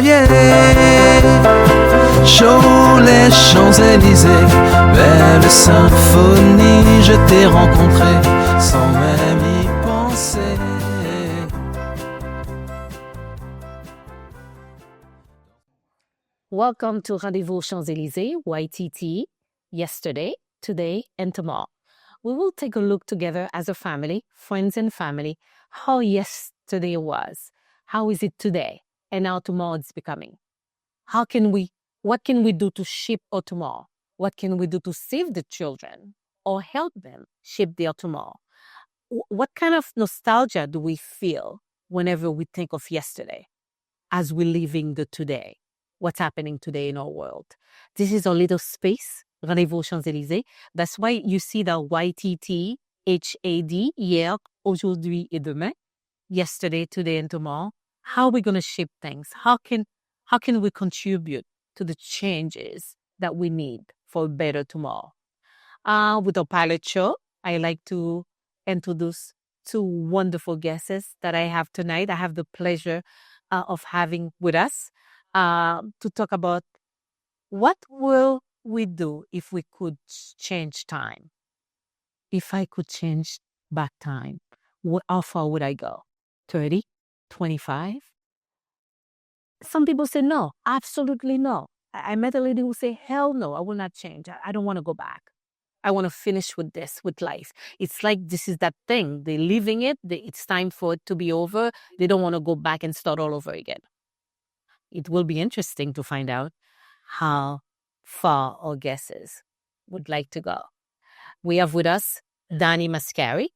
voyais. Chaud les Champs-Élysées, belle symphonie, je t'ai rencontré sans même y penser. Welcome to Rendez-vous Champs-Élysées, YTT, yesterday, today, and tomorrow. We will take a look together as a family, friends and family, how yesterday was, how is it today, and how tomorrow is becoming. What can we do to shape our tomorrow? What can we do to save the children or help them shape their tomorrow? What kind of nostalgia do we feel whenever we think of yesterday as we're living the today? What's happening today in our world? This is our little space, Rendez-vous Champs-Élysées. That's why you see the YTT, HAD, hier, aujourd'hui et demain, yesterday, today, and tomorrow. How are we going to shape things? How can we contribute to the changes that we need for a better tomorrow? With our pilot show, I like to introduce two wonderful guests that I have tonight. I have the pleasure of having with us to talk about what will we do if we could change time. If I could change back time, how far would I go? 30? 25? Some people say no, absolutely no. I met a lady who say, hell no, I will not change. I don't want to go back. I want to finish with this, with life. It's like this is that thing. They're living it. It's time for it to be over. They don't want to go back and start all over again. It will be interesting to find out how far our guests would like to go. We have with us Danny Mascari,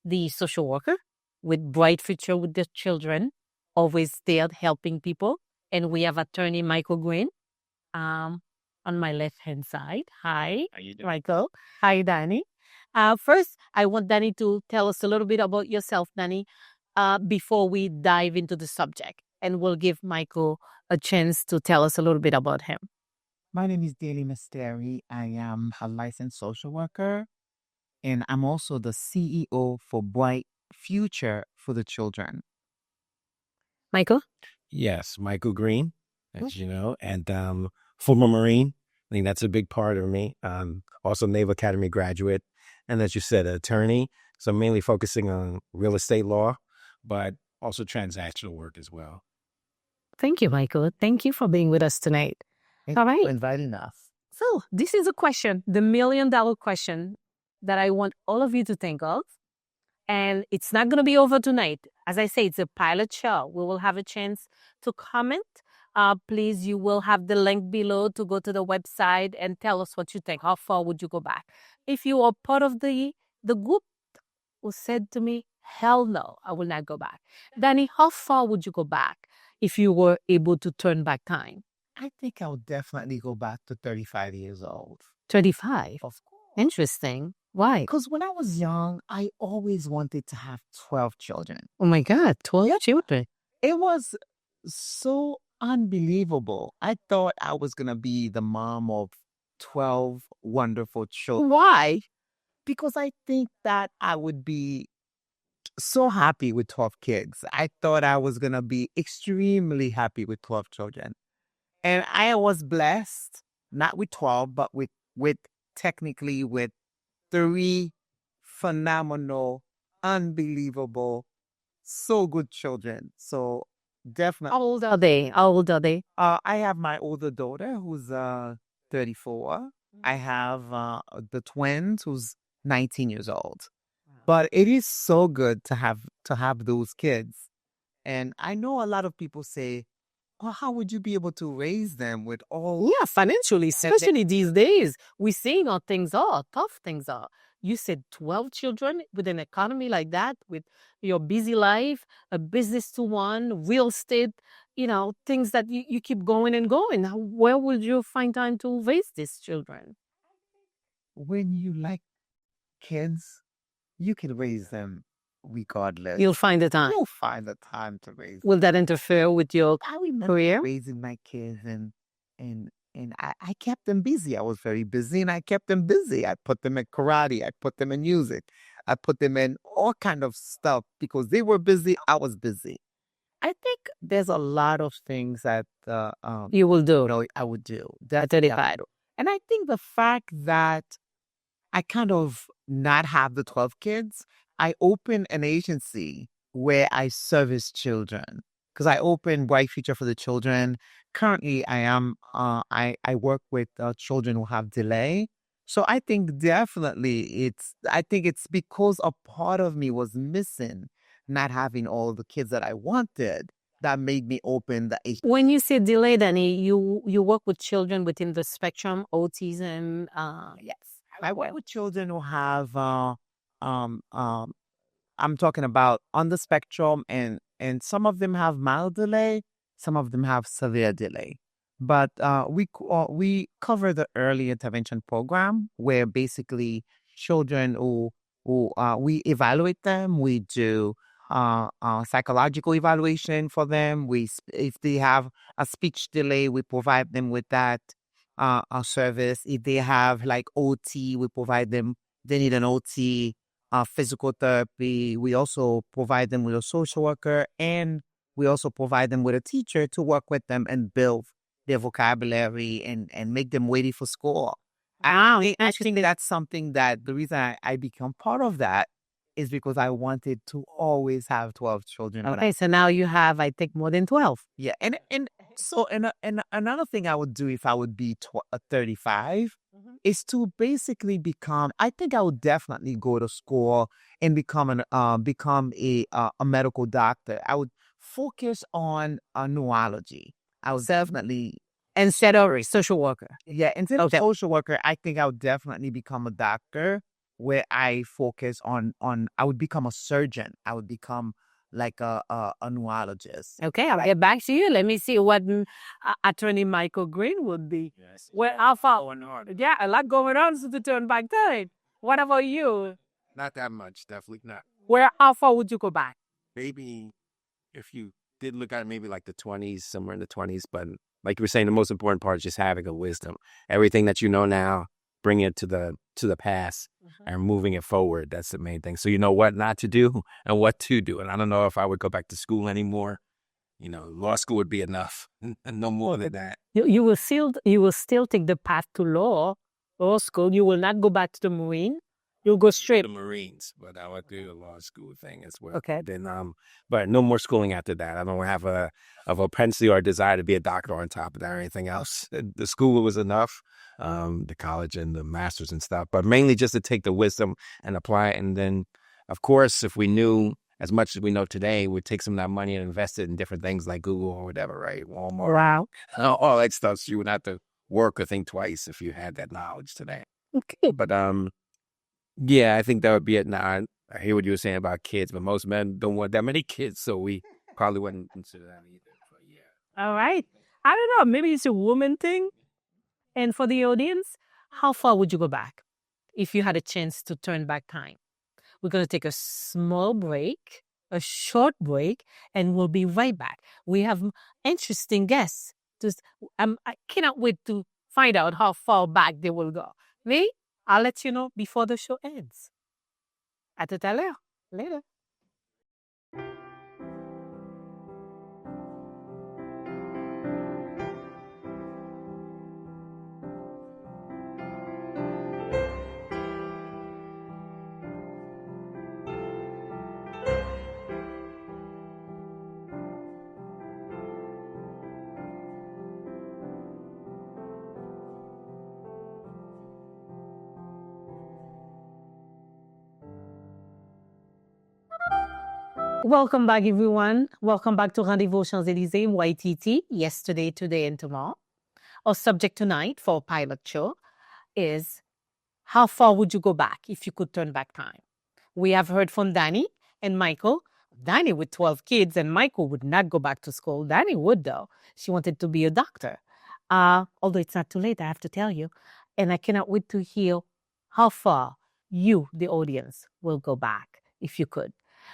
the social worker with bright future with the children, always there helping people. And we have attorney Michael Green on my left-hand side. Hi, How you doing? Michael. Hi, Danny. First, I want Danny to tell us a little bit about yourself, Danny, before we dive into the subject. And we'll give Michael a chance to tell us a little bit about him. My name is Danny Misteri. I am a licensed social worker, and I'm also the CEO for Bright Future for the Children. Michael? Yes, Michael Green, as you know, and former Marine. I think that's a big part of me. Also Naval Academy graduate, and as you said, an attorney. So mainly focusing on real estate law, but also transactional work as well. Thank you, Michael. Thank you for being with us tonight. All right. Inviting us. So this is a question, the $1 million question that I want all of you to think of. And it's not going to be over tonight. As I say, it's a pilot show. We will have a chance to comment. Please, you will have the link below to go to the website and tell us what you think. How far would you go back? If you are part of the group who said to me, hell no, I will not go back. Danny, how far would you go back if you were able to turn back time? I think I'll definitely go back to 35 years old. 35? Of course. Interesting. Why? Because when I was young, I always wanted to have 12 children. Oh my God, 12 children. It was so unbelievable. I thought I was going to be the mom of 12 wonderful children. Why? Because I think that I would be so happy with 12 kids. I thought I was going to be extremely happy with 12 children. And I was blessed, not with 12, but with technically with 3 phenomenal, unbelievable, so good children. So definitely. How old are they? I have my older daughter who's 34. I have the twins who's 19 years old. But it is so good to have those kids. And I know a lot of people say, oh, how would you be able to raise them with all... Yeah, financially, especially these days. We're seeing how things are, tough things are. You said 12 children with an economy like that, with your busy life, a business to run, real estate, things that you keep going and going. Where would you find time to raise these children? When you like kids, you can raise them regardless. You'll find the time. You'll find the time to raise them. Will that interfere with your career? Raising my kids and I kept them busy. I was very busy and I kept them busy. I put them in karate. I put them in music. I put them in all kind of stuff because they were busy. I was busy. I think there's a lot of things that You will do I would do. at 35. And I think the fact that I kind of not have the 12 kids, I open an agency where I service children. Because I open Bright Future for the Children. Currently, I work with children who have delay. So I think definitely I think it's because a part of me was missing, not having all the kids that I wanted, that made me open the agency. When you say delay, Danny, you work with children within the spectrum, autism. Yes. I work with children who have um um I'm talking about on the spectrum, and some of them have mild delay, some of them have severe delay. But we cover the early intervention program where basically children who we evaluate them. We do psychological evaluation for them. If they have a speech delay, we provide them with that a service. If they have like OT, we provide them. They need an OT, physical therapy. We also provide them with a social worker, and we also provide them with a teacher to work with them and build their vocabulary and make them ready for school. I think that's something that the reason I become part of that is because I wanted to always have 12 children. Okay, so now you have, I think, more than 12. Yeah, and so and another thing I would do if I would be 35 is to basically become. I think I would definitely go to school and become a medical doctor. I would focus on neurology. I would definitely Instead of a social worker. instead of social worker, I think I would definitely become a doctor where I focus on I would become a surgeon. I would become like a neurologist. Okay, I'll get back to you. Let me see what Attorney Michael Green would be. Yes. Well, how far? Yeah, a lot going on to the turn back time. What about you? Not that much, definitely not. How far would you go back? Maybe if you did look at it, maybe like the 20s, somewhere in the 20s. But like you were saying, the most important part is just having a wisdom. Everything that you know now, bring it to the past and moving it forward. That's the main thing. So you know what not to do and what to do. And I don't know if I would go back to school anymore. You know, law school would be enough, and no more than that. You will still take the path to law school. You will not go back to the Marine. You'll go straight. The Marines, but I would do the law school thing as well. Okay. Then, but no more schooling after that. I don't have a propensity or a desire to be a doctor on top of that or anything else. The school was enough, the college and the masters and stuff, but mainly just to take the wisdom and apply it. And then, of course, if we knew as much as we know today, we'd take some of that money and invest it in different things like Google or whatever, right? Walmart. Wow. All that stuff. So you wouldn't have to work or think twice if you had that knowledge today. Okay. But, yeah, I think that would be it. Now, I hear what you were saying about kids, but most men don't want that many kids, so we probably wouldn't consider that either. But yeah. All right. I don't know. Maybe it's a woman thing. And for the audience, how far would you go back if you had a chance to turn back time? We're going to take a small break, a short break, and we'll be right back. We have interesting guests. I cannot wait to find out how far back they will go. Me? I'll let you know before the show ends. À tout à l'heure. Later. Welcome back, everyone. Welcome back to Rendez-vous Champs-Élysées, YTT, yesterday, today, and tomorrow. Our subject tonight for our pilot show is how far would you go back if you could turn back time? We have heard from Danny and Michael. Danny with 12 kids, and Michael would not go back to school. Danny would, though. She wanted to be a doctor. Although it's not too late, I have to tell you. And I cannot wait to hear how far you, the audience, will go back if you could.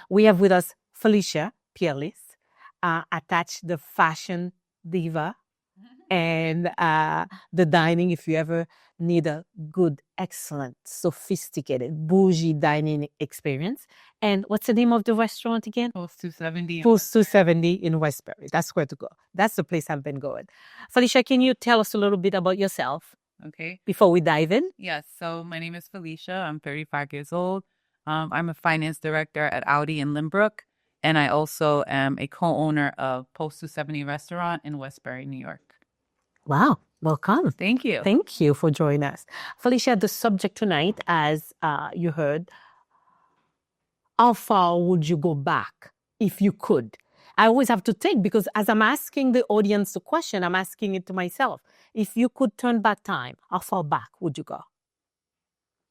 We have with us Felicia Peerless, attached the fashion diva and the dining, if you ever need a good, excellent, sophisticated, bougie dining experience. And what's the name of the restaurant again? Post 270. Post 270 in Westbury. That's where to go. That's the place I've been going. Felicia, can you tell us a little bit about yourself Okay. before we dive in? Yes. So my name is Felicia. I'm 35 years old. I'm a finance director at Audi in Limbrook. And I also am a co-owner of Post 270 Restaurant in Westbury, New York. Wow. Welcome. Thank you. Thank you for joining us. Felicia, the subject tonight, as you heard, how far would you go back if you could? I always have to think, because as I'm asking the audience the question, I'm asking it to myself. If you could turn back time, how far back would you go?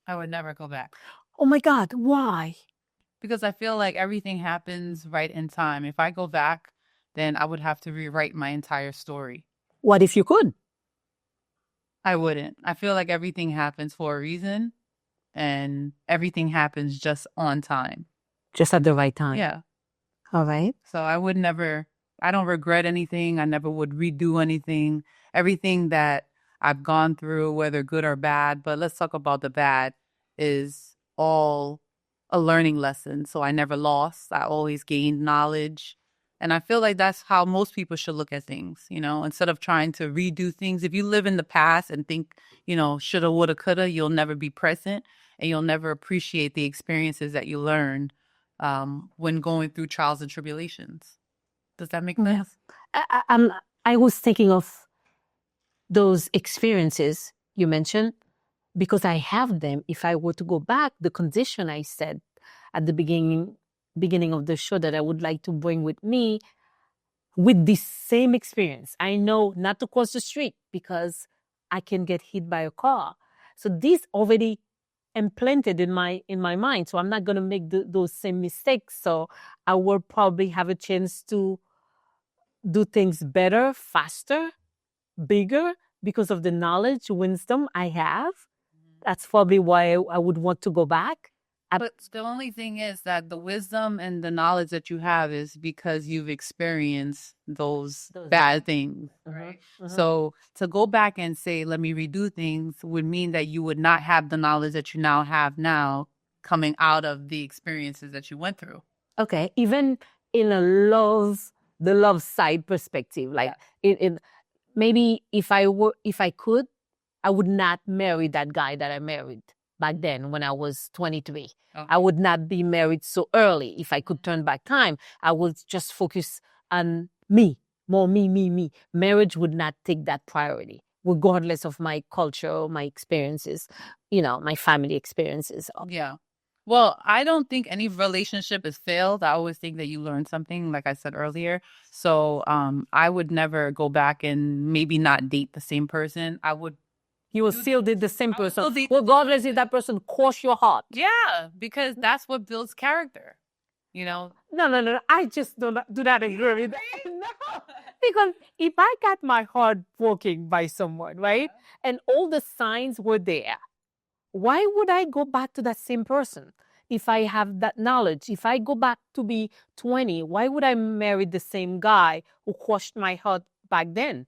I would never go back. Oh my God, why? Because I feel like everything happens right in time. If I go back, then I would have to rewrite my entire story. What if you could? I wouldn't. I feel like everything happens for a reason, and everything happens just on time. Just at the right time. Yeah. All right. So I don't regret anything. I never would redo anything. Everything that I've gone through, whether good or bad, but let's talk about the bad, is all a learning lesson. So I never lost. I always gained knowledge. And I feel like that's how most people should look at things, instead of trying to redo things. If you live in the past and think, shoulda, woulda, coulda, you'll never be present, and you'll never appreciate the experiences that you learned when going through trials and tribulations. Does that make sense? I was thinking of those experiences you mentioned because I have them. If I were to go back, the condition I said at the beginning of the show that I would like to bring with me with this same experience. I know not to cross the street because I can get hit by a car. So this already implanted in my mind. So I'm not going to make those same mistakes. So I will probably have a chance to do things better, faster, bigger because of the knowledge, wisdom I have. That's probably why I would want to go back. But the only thing is that the wisdom and the knowledge that you have is because you've experienced those bad things, right? So to go back and say, let me redo things would mean that you would not have the knowledge that you now have now coming out of the experiences that you went through. Okay. Even in the love side perspective, like in maybe if I could, I would not marry that guy that I married back then when I was 23. Okay. I would not be married so early. If I could turn back time, I would just focus on me, more me. Marriage would not take that priority, regardless of my culture, my experiences, my family experiences. Yeah. Well, I don't think any relationship is failed. I always think that you learn something, like I said earlier. So I would never go back and maybe not date the same person. You will still date the same person, regardless if that person crossed your heart. Yeah, because that's what builds character, No. I just do not agree with that. No. Because if I got my heart broken by someone, right, and all the signs were there, why would I go back to that same person? If I have that knowledge, if I go back to be 20, why would I marry the same guy who crushed my heart back then?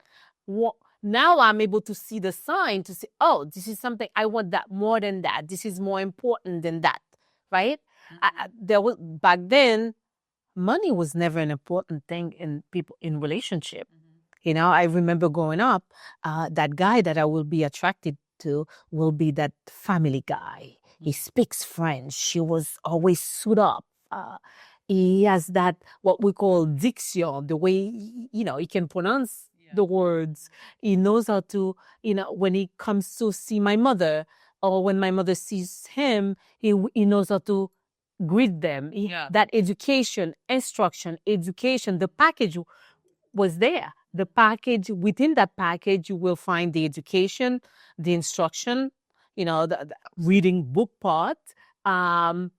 Now I'm able to see the sign to say, oh, this is something I want that more than that. This is more important than that, right? Back then, money was never an important thing in relationship. I remember growing up, that guy that I will be attracted to will be that family guy. He speaks French. He was always suit up. He has that what we call diction, the way he can pronounce the words. He knows how to, when he comes to see my mother or when my mother sees him, he knows how to greet them. That education, the package was there. The package, within that package, you will find the education, the instruction, the reading book part. I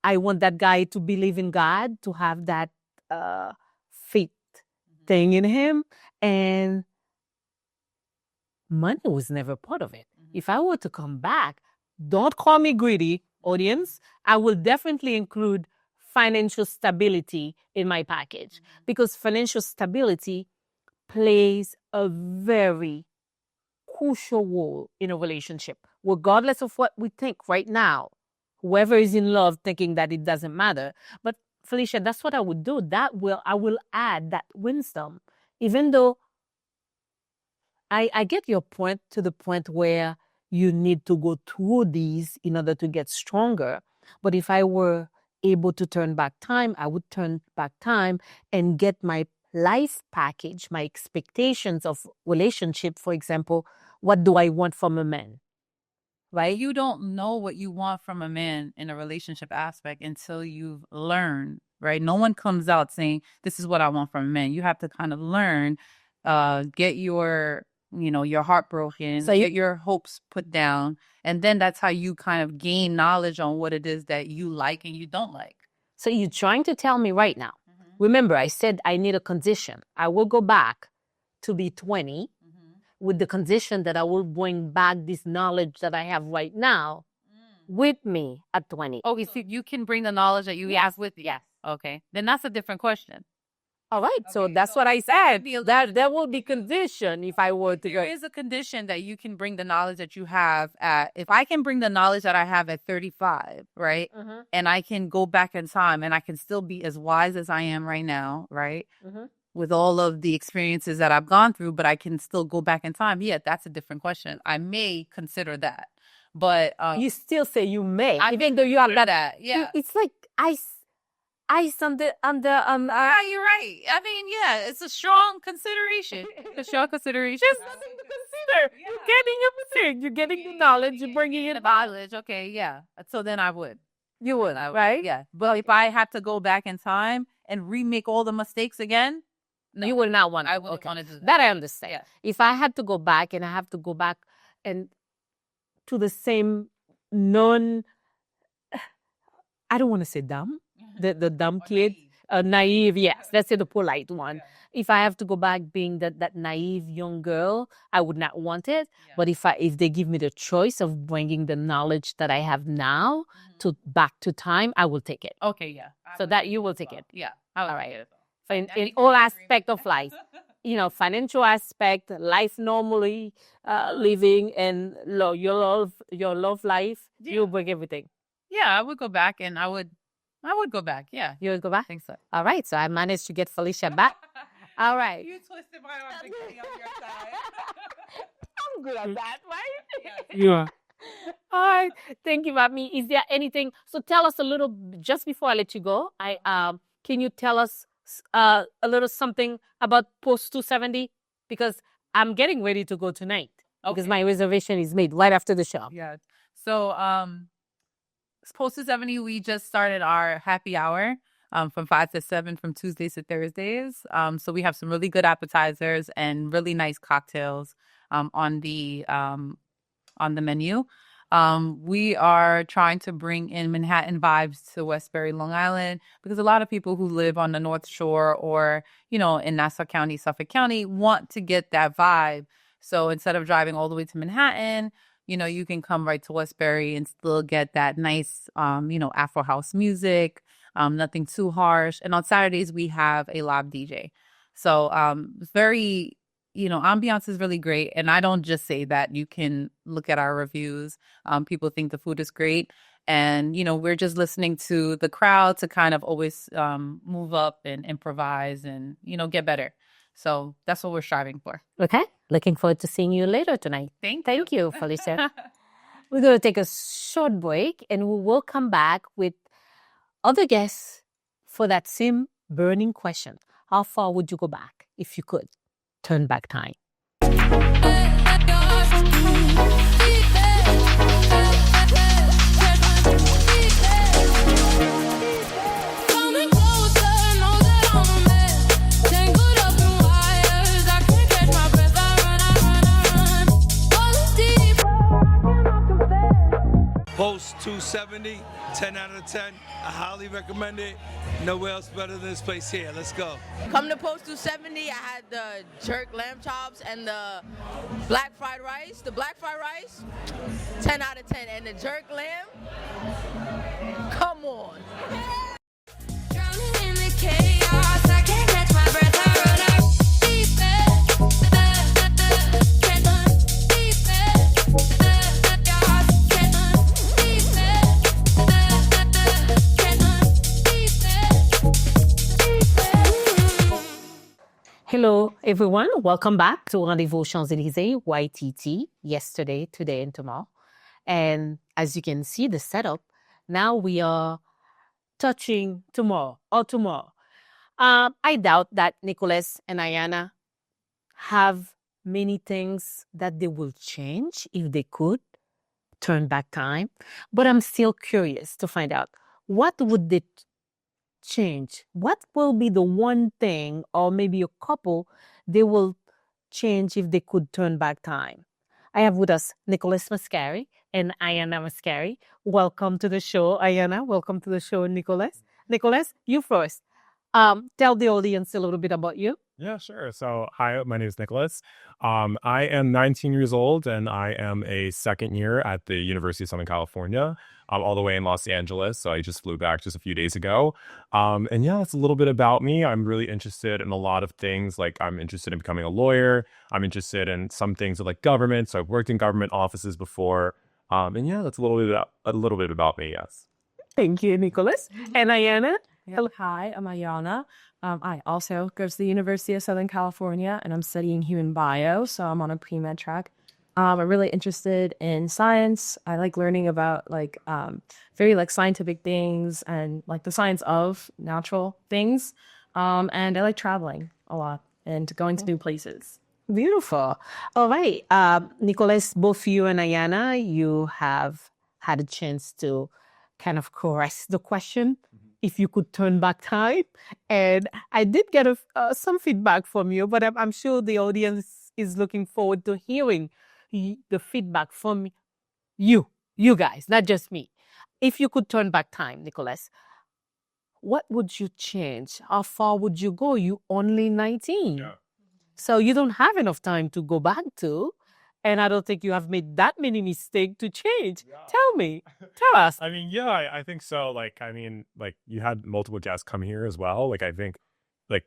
want that guy to believe in God, to have that faith thing in him. And money was never part of it. If I were to come back, don't call me greedy, audience. I will definitely include financial stability in my package because financial stability plays a very crucial role in a relationship, regardless of what we think right now. Whoever is in love thinking that it doesn't matter. But Felicia, that's what I would do. I will add that wisdom, even though I get your point to the point where you need to go through these in order to get stronger. But if I were able to turn back time, I would turn back time and get my life package, my expectations of relationship. For example, what do I want from a man? Right? You don't know what you want from a man in a relationship aspect until you've learned, right? No one comes out saying, this is what I want from a man. You have to kind of learn, get your heart broken, so get your hopes put down. And then that's how you kind of gain knowledge on what it is that you like and you don't like. So you're trying to tell me right now, remember I said I need a condition. I will go back to be 20 with the condition that I will bring back this knowledge that I have right now with me at 20. Okay, so you can bring the knowledge that you have with you. Yes. Okay, then that's a different question. All right, so that's what I said. That will be condition if I were to go. There is a condition that you can bring the knowledge that you have at, if I can bring the knowledge that I have at 35, right? And I can go back in time and I can still be as wise as I am right now, right? With all of the experiences that I've gone through, but I can still go back in time. Yeah, that's a different question. I may consider that. But you still say you may. Even though you have that. Yeah. It's like ice under yeah, you're right. I mean, yeah, it's a strong consideration. A strong consideration. There's nothing to consider. Yeah. You're getting everything. You're getting the knowledge. You're bringing in the knowledge. Okay, yeah. So then I would. You would, right? Yeah. But if I had to go back in time and remake all the mistakes again, no, you would not want. I wouldn't want to do that. That I understand. Yeah. If I had to go back and I have to go back and to the same I don't want to say dumb. The dumb kid, naive, yes, let's say the polite one. Yeah. If I have to go back being that naive young girl, I would not want it. Yeah. But if they give me the choice of bringing the knowledge that I have now to back to time, I will take it. Okay, yeah. So that you will take it. Yeah. All right. In all aspect of life, financial aspect, life normally living, and your love life, you'll bring everything. Yeah, I would go back and I would go back. Yeah. You would go back? I think so. All right. So I managed to get Felicia back. All right. You twisted my arm to get me on your side. I'm good at that, right? Yes. Yeah. All right. Thank you, Mami. Is there anything? So tell us a little, just before I let you go, can you tell us a little something about Post 270? Because I'm getting ready to go tonight. Okay. Because my reservation is made right after the show. Yeah. So, Post 270, we just started our happy hour from 5 to 7 from Tuesdays to Thursdays. So we have some really good appetizers and really nice cocktails on the menu. We are trying to bring in Manhattan vibes to Westbury, Long Island, because a lot of people who live on the North Shore or, in Nassau County, Suffolk County want to get that vibe. So instead of driving all the way to Manhattan, you can come right to Westbury and still get that nice, Afro house music, nothing too harsh. And on Saturdays, we have a live DJ. So very, ambiance is really great. And I don't just say that. You can look at our reviews. People think the food is great. And, we're just listening to the crowd to kind of always move up and improvise and, get better. So that's what we're striving for. Okay. Looking forward to seeing you later tonight. Thank you, Felicia. We're going to take a short break and we will come back with other guests for that same burning question. How far would you go back if you could turn back time? Post 270, 10 out of 10. I highly recommend it. Nowhere else better than this place here. Let's go. Come to Post 270. I had the jerk lamb chops and the black fried rice. The black fried rice, 10 out of 10. And the jerk lamb, come on. Drowning in the chaos, I can't catch my breath. I run out deep end. Hello, everyone. Welcome back to Rendez-vous Champs-Élysées, YTT, yesterday, today, and tomorrow. And as you can see, the setup, now we are touching tomorrow. I doubt that Nicholas and Ayana have many things that they will change if they could turn back time. But I'm still curious to find out, what would they change? What will be the one thing, or maybe a couple, they will change if they could turn back time? I have with us Nicholas Mascari and Ayana Mascari. Welcome to the show, Ayana. Welcome to the show, Nicholas. Nicholas, you first. Tell the audience a little bit about you. Yeah, sure. So, hi, my name is Nicholas. I am 19 years old, and I am a second year at the University of Southern California. I'm all the way in Los Angeles, so I just flew back just a few days ago. And yeah, that's a little bit about me. I'm really interested in a lot of things. Like, I'm interested in becoming a lawyer. I'm interested in some things like government. So I've worked in government offices before. And yeah, that's a little bit about me. Yes. Thank you, Nicholas. And Ayana? Yep. Hi, I'm Ayana. I also go to the University of Southern California, and I'm studying human bio, so I'm on a pre-med track. I'm really interested in science. I like learning about very scientific things and like the science of natural things. And I like traveling a lot and going to new places. Beautiful. All right. Nicholas, both you and Ayana, you have had a chance to kind of caress the question, if you could turn back time. And I did get some feedback from you, but I'm sure the audience is looking forward to hearing the feedback from you guys, not just me. If you could turn back time, Nicholas, what would you change? How far would you go? You only 19. Yeah. So you don't have enough time to go back to. And I don't think you have made that many mistakes to change. Yeah. Tell us. I mean, yeah, I think so. You had multiple guests come here as well. I think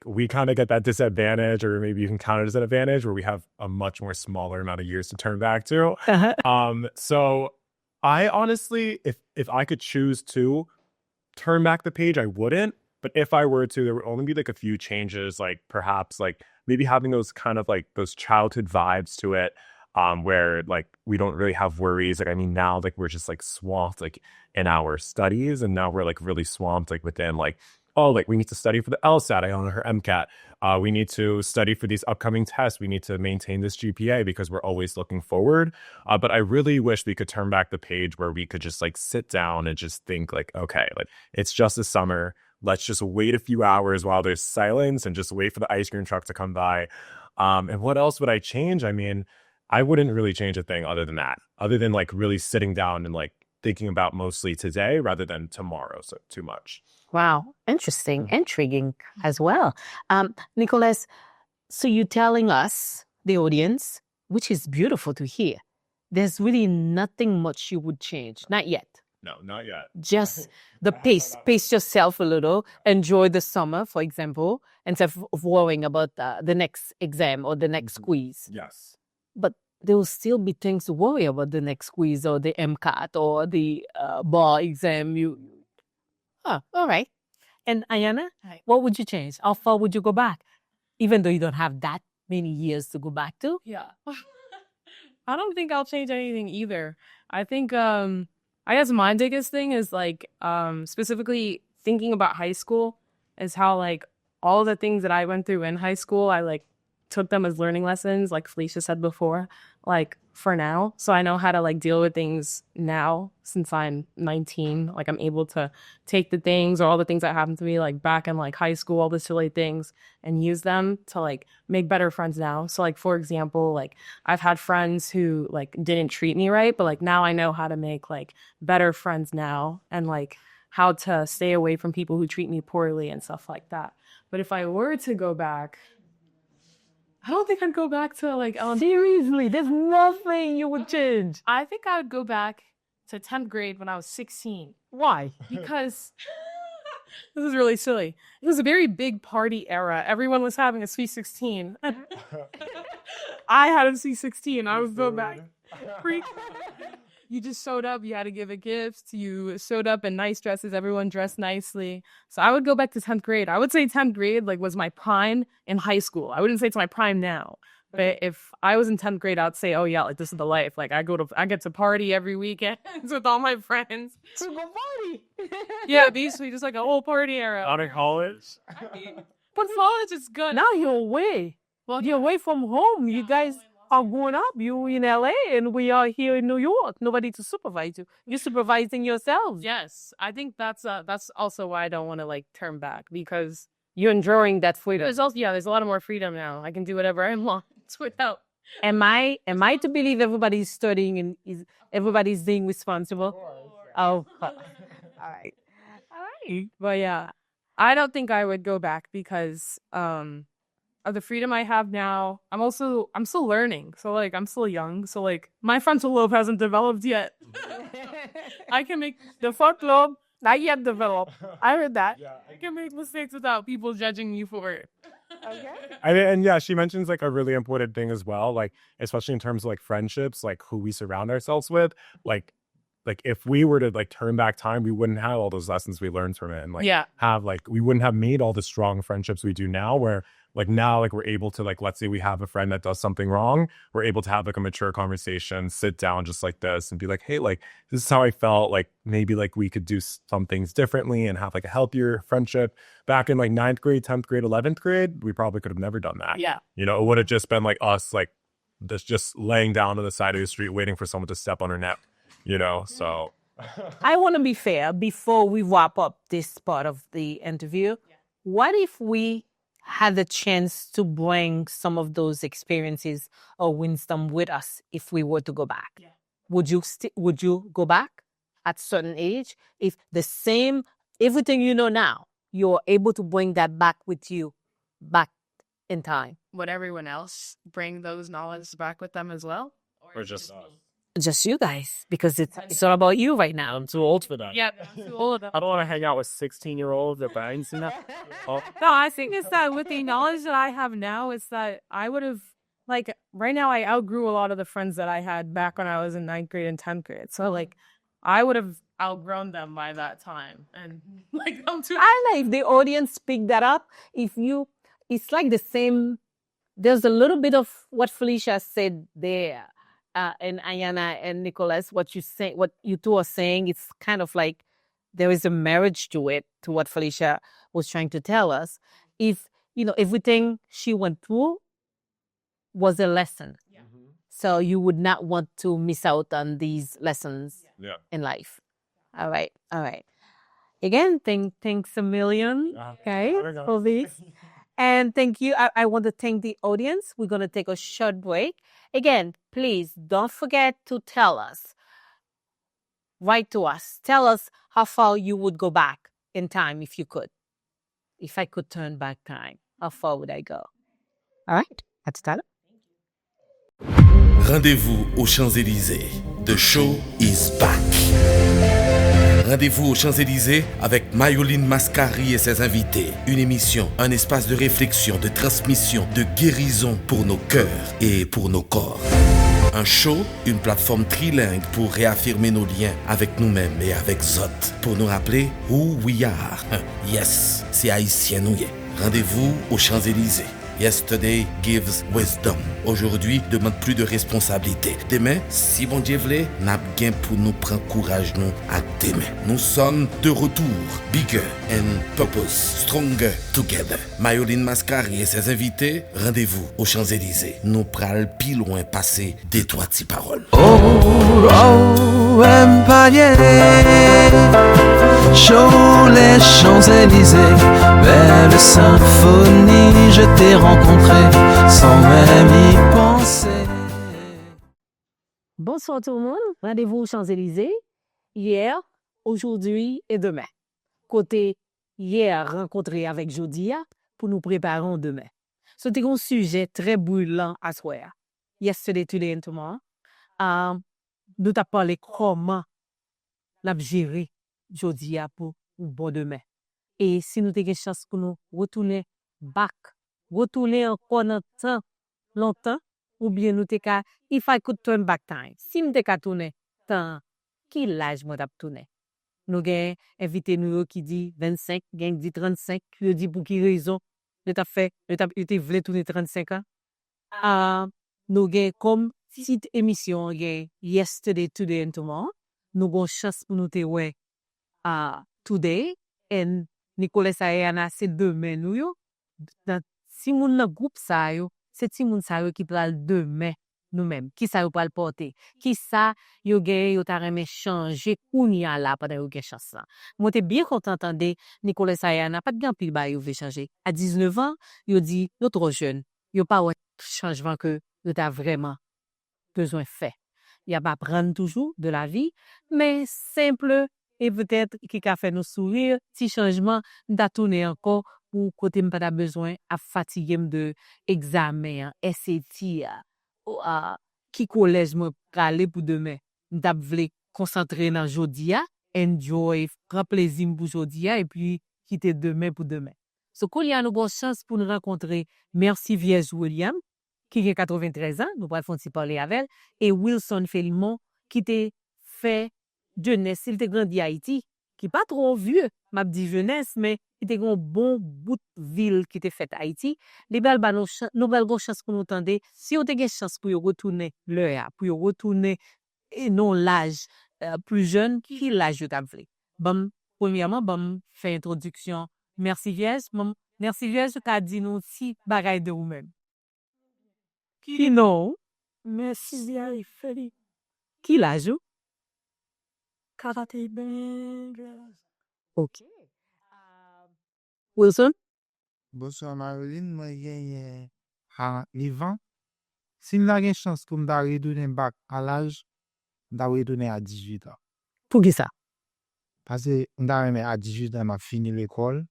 we kind of get that disadvantage, or maybe you can count it as an advantage, where we have a much more smaller amount of years to turn back to. So I honestly, if I could choose to turn back the page, I wouldn't. But if I were to, there would only be a few changes, perhaps maybe having those kind of those childhood vibes to it. Where we don't really have worries. Now we're just swamped in our studies, and now we're really swamped within we need to study for the LSAT, Iona her MCAT. We need to study for these upcoming tests. We need to maintain this GPA because we're always looking forward. But I really wish we could turn back the page where we could just sit down and just think okay, it's just a summer. Let's just wait a few hours while there's silence and just wait for the ice cream truck to come by. And what else would I change? I wouldn't really change a thing other than that, really sitting down and thinking about mostly today rather than tomorrow. So too much. Wow. Interesting. Intriguing as well. Nicholas, so you're telling us, the audience, which is beautiful to hear, there's really nothing much you would change. Not yet. No, not yet. Just the pace. Pace yourself a little. Enjoy the summer, for example, instead of worrying about the next exam or the next quiz. Yes. But there will still be things to worry about, the next quiz or the MCAT or the bar exam. All right. And Ayana, what would you change? How far would you go back? Even though you don't have that many years to go back to? Yeah. I don't think I'll change anything either. I think, I guess my biggest thing is specifically thinking about high school is how all the things that I went through in high school, I took them as learning lessons, like Felicia said before, for now. So I know how to deal with things now since I'm 19. I'm able to take the things or all the things that happened to me back in high school, all the silly things, and use them to make better friends now. So for example, I've had friends who didn't treat me right, but now I know how to make better friends now, and how to stay away from people who treat me poorly and stuff like that. But if I were to go back, I don't think I'd go back to Seriously, there's nothing you would change. I think I would go back to 10th grade when I was 16. Why? Because this is really silly. It was a very big party era. Everyone was having a Sweet 16. I had a Sweet 16. I would go back. you just showed up, you had to give a gift, you showed up in nice dresses, everyone dressed nicely. So I would go back to 10th grade. I would say 10th grade like was my prime in high school. I wouldn't say it's my prime now. But if I was in 10th grade, I'd say, oh yeah, like this is the life. Like I get to party every weekend with all my friends. To go party. Yeah, basically just like a whole party era. Out of college. But college is good. Now you're away. Well, You're away from home. You guys are growing up. You in LA and we are here in New York. Nobody to supervise you. You're supervising yourselves. yes, I think that's also why I don't want to like turn back because You're enjoying that freedom. there's a lot of more freedom now. I can do whatever I want without. Am I to believe everybody's studying and everybody's being responsible? Oh, all right. But yeah, I don't think I would go back because of the freedom I have now. I'm still learning. So like I'm still young. So like my frontal lobe hasn't developed yet. I can make the front lobe not yet developed. I heard that. Yeah. I can make mistakes without people judging me for it. Okay. And yeah, she mentions like a really important thing as well, like especially in terms of like friendships, like who we surround ourselves with. Like if we were to like turn back time, we wouldn't have all those lessons we learned from it, and like Yeah. have like we wouldn't have made all the strong friendships we do now. Where like now, like we're able to like, let's say we have a friend that does something wrong, we're able to have like a mature conversation, sit down just like this, and be like, hey, like this is how I felt. Like maybe like we could do some things differently and have like a healthier friendship. Back in like 9th grade, 10th grade, 11th grade, we probably could have never done that. Yeah. You know, it would have just been like us, like just laying down on the side of the street, waiting for someone to step on our neck. You know, so. I want to be fair before we wrap up this part of the interview. What if we had the chance to bring some of those experiences or wisdom with us if we were to go back? Yeah. Would you go back at a certain age if the same everything you know now you're able to bring that back with you back in time? Would everyone else bring those knowledge back with them as well? Or just us. Just you guys, because it's all about you right now. I'm too old for that. Yeah, all of them. I don't want to hang out with 16-year-olds at banks and that. Oh, No, I think it's that with the knowledge that I have now, it's that I would have, like, right now I outgrew a lot of the friends that I had back when I was in 9th grade and 10th grade. So, like, I would have outgrown them by that time. And, like, I'm too. I like if the audience pick that up. It's like the same. There's a little bit of what Felicia said there, and Ayana and Nicholas. What you two are saying, it's kind of like there is a marriage to it, to what Felicia was trying to tell us. If everything she went through was a lesson, so you would not want to miss out on these lessons in life. All right. Again, thanks a million, okay, for this. And thank you. I want to thank the audience. We're going to take a short break. Again, please don't forget to tell us. Write to us. Tell us how far you would go back in time if you could. If I could turn back time, how far would I go? All right. That's that. Rendez-vous aux Champs-Élysées. The show is back. Rendez-vous aux Champs-Élysées avec Mayoline Mascari et ses invités. Une émission, un espace de réflexion, de transmission, de guérison pour nos cœurs et pour nos corps. Un show, une plateforme trilingue pour réaffirmer nos liens avec nous-mêmes et avec Zot. Pour nous rappeler who we are. Yes, c'est haïtien nous y est. Rendez-vous aux Champs-Élysées. Yesterday gives wisdom. Aujourd'hui, demande plus de responsabilité. Demain, si bon Dieu voulait, n'a gain pour nous prendre courage nous à demain. Nous sommes de retour. Bigger and purpose. Stronger together. Mayoline Mascari et ses invités, rendez-vous aux Champs-Élysées. Nous pral plus loin passer des trois petits paroles. Oh, Empire, show les Champs-Élysées, belle symphonie, je t'ai rencontré sans même y penser. Bonsoir tout le monde. Rendez-vous aux Champs-Élysées. Hier, aujourd'hui et demain. Côté hier, rencontré avec Jodia pour nous préparer demain. C'était un sujet très brûlant à soir. Yesterday, today and tomorrow. Nous t'avons parlé comment la gérer Jodia pour un bon demain. Et si nous avons une chance pour nous retourner back, retourner encore dans le temps, longtemps, ou bien nous t'es if I could turn back time. Si nous t'es tourner temps, qui l'âge moi tap tourner? Nous gen invité nous qui dit 25, gen dit 35, qui dit pour qui raison? Nous t'a fait, nous t'a voulu tourner 35 ans. Nous gen comme petite émission gen yesterday, today and tomorrow. Nous gon chance pour nous te ouais today and Nicolas Sayana c'est demain nous yo. Dans si moun nan groupe sa yo, c'est ti moun sa yo qui pral demain nous-mêmes. Qui ça yo pral porter? Qui ça yo gen yo ta reme changer kounya la pendant yo gen chance là. Moi t'es bien content entendre Nicolas Sayana pas de grand pile ba yo veut changer. À 19 ans, yo dit yo trop jeune. Yo pas ouais changement que yo ta vraiment besoin fait. Il y a pas prendre toujours de la vie, mais simple et peut-être qui a fait nous sourire, petit changement d'a tourner encore pour côté m'pas pas besoin à fatiguer de examen, SAT, qui collège moi aller pour demain. M'ta vle concentrer dans jodia, enjoy, prendre plaisir pour jodia et puis quitter demain pour demain. So qu'on y a une bonne chance pour nous rencontrer Merci Vierge William qui a 93 ans, nous pourrons parler avec elle, et Wilson Félimon, qui t'a fait jeunesse, il t'a grandi à Haïti, qui n'est pas trop vieux, m'a dit jeunesse, mais il était un bon bout de ville qui t'a fait Haïti. Les belles nous belles chance pour nous entendre, si on a une chance pour retourner l'heure, pour retourner et non l'âge plus jeune, qui l'âge de voulu. Bon, premièrement, bon, fait introduction. Merci Vierge, merci Vierge, qui a dit nous si bagaille de vous-même. Qui non? Merci bien, Félix. Qui l'a joué? Karaté ben. Ok. Wilson? Bonsoir Marilyn, moi j'ai Yvan. Si nous avons une chance pour me redonner bac à l'âge, je redonner à 18 ans. Pour qui ça? Parce que à 18 ans, je fini l'école,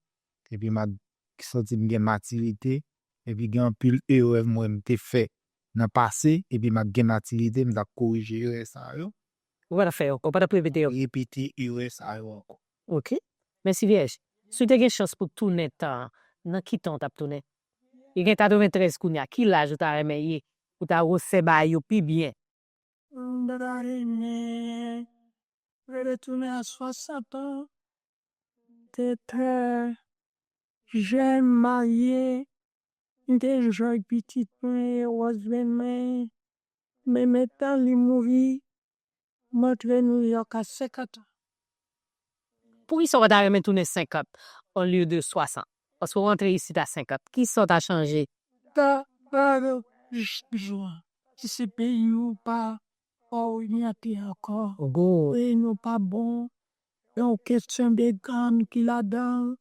et puis je sorti de maturité, et puis j'ai un pile erreur moi m'te fait dans passé, et puis j'ai maturité, je corriger ça. On va faire, on va pas répéter. Répéter erreur ça. Ok. Merci Vierge. Si tu as une chance pour tourner temps, dans qui temps tu as tourné? Il y a 93 kounya, qui l'âge tu as remercié ou tu as reçu bail puis bien? Je vais retourner à 60 ans. T'es très jeune, marié. T'es jeune petit, mais maintenant, il mourit. Moi, je vais New York à 50 ans. Pour qui ça va remettre tourner 50 au lieu de 60? Parce qu'on rentre ici à 50. Qui ça t'a changé? Pas besoin. Si c'est pays ou pas, il n'y a pas encore. Oh, Oui, non pas bon. Donc, question de gamme qu'il a dans,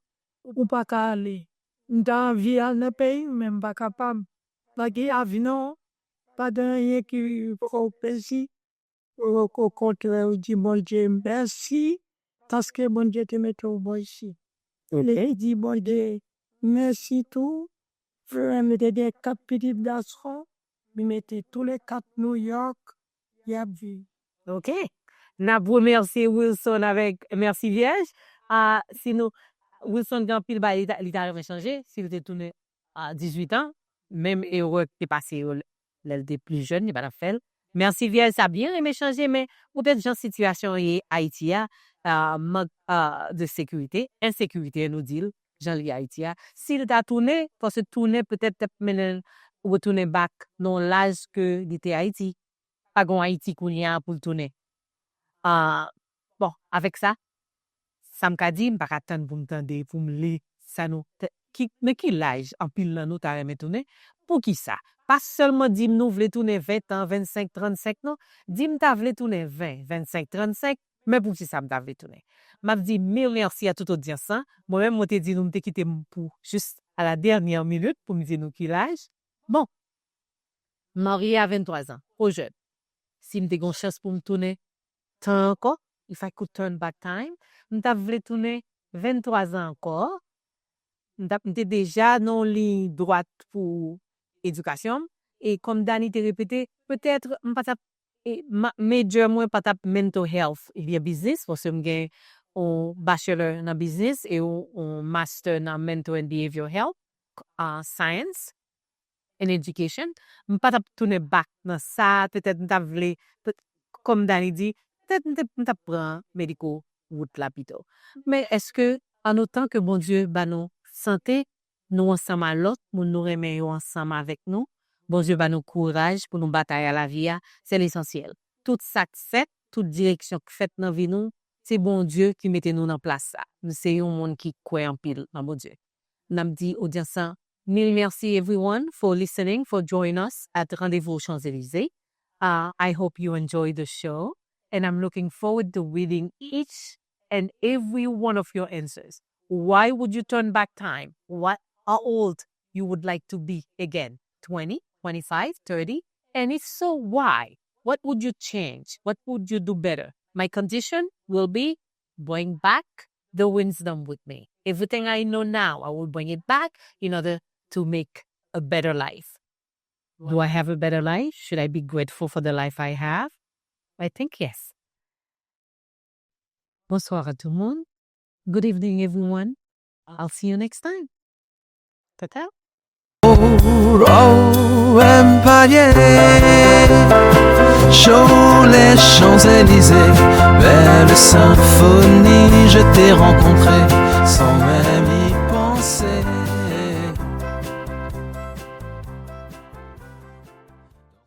ou pas qu'à aller. Dans vie à un pays, même pas capable. Parce qu'il y a non, pas de rien qui faut plaisir. Au contraire, dit bon Dieu, merci, parce que bon Dieu te met au bon ici. Il dit bon Dieu, merci tout. Je vais mettre des 4 petits garçons, je mettais tous les 4 New York, il y a vu. ok. N'a vous remercier Wilson avec merci Vierge. Sinon, Wilson grand pile ba il t'a changé s'il était tourné à 18 ans, même heureux qui passé l'était plus jeune, il pas fait. Merci Vierge, ça a bien aimé changer, mais peut-être dans situation Haïti manque de sécurité, insécurité nous dit Jean Haïti. S'il t'a tourné, parce que tourner peut-être mener retourner back dans l'âge que il était Haïti. Pas gon Haïti pour tourner. Bon, avec ça, ça m'a dit, je ne vais pas attendre pour m'entendre, pour me lire, ça nous, mais qui l'âge, en pile là, nous t'as tourner, pour qui ça? Pas seulement dire, nous voulons tourner 20 ans, 25, 35, non, dis, m'ta voulons tourner 20, 25, 35, mais pour qui ça m'ta voulons tourner? M'a dit, mille merci à toute audience, moi-même, moi t'ai dit, nous m'te quitté pour, juste à la dernière minute, pour me dire, nous qui l'âge. Bon, marié à 23 ans, au jeune. Si m'te gon chance pour me tourner, tant encore, if I could turn back time, m'ta voulu tourner 23 ans encore. M'te déjà non ligne droite pour éducation et comme Dani t'a répété, peut-être m'pas major moi pas mental health, il y a business parce que m'gain un bachelor dans business et un master dans mental and behavioral health, science and education. M'pas tourner back dans ça, peut-être m'ta voulu comme Dani dit peut-être m'ta prend médico route là plutôt. Mais est-ce que en autant que bon Dieu ba nous santé, nous ensemble à l'autre, nous remettons ensemble avec nous, bon Dieu ba nous courage pour nous batailler à la vie, c'est l'essentiel. Tout ça fait, toute direction que fait dans vie nous, c'est bon Dieu qui mette nous en place ça. Nous c'est un monde qui croit en pile dans bon Dieu. N'a dit audience mille merci everyone for listening, for joining us at Rendez-vous aux Champs-Élysées. I hope you enjoyed the show, and I'm looking forward to reading each and every one of your answers. Why would you turn back time? How old you would like to be again? 20, 25, 30? And if so, why? What would you change? What would you do better? My condition will be bring back the wisdom with me. Everything I know now, I will bring it back in order to make a better life. Do I have a better life? Should I be grateful for the life I have? I think yes. Bonsoir à tout le monde. Good evening, everyone. I'll see you next time. Ta-ta. Empire, show les Champs-Élysées, belle symphonie, je t'ai rencontré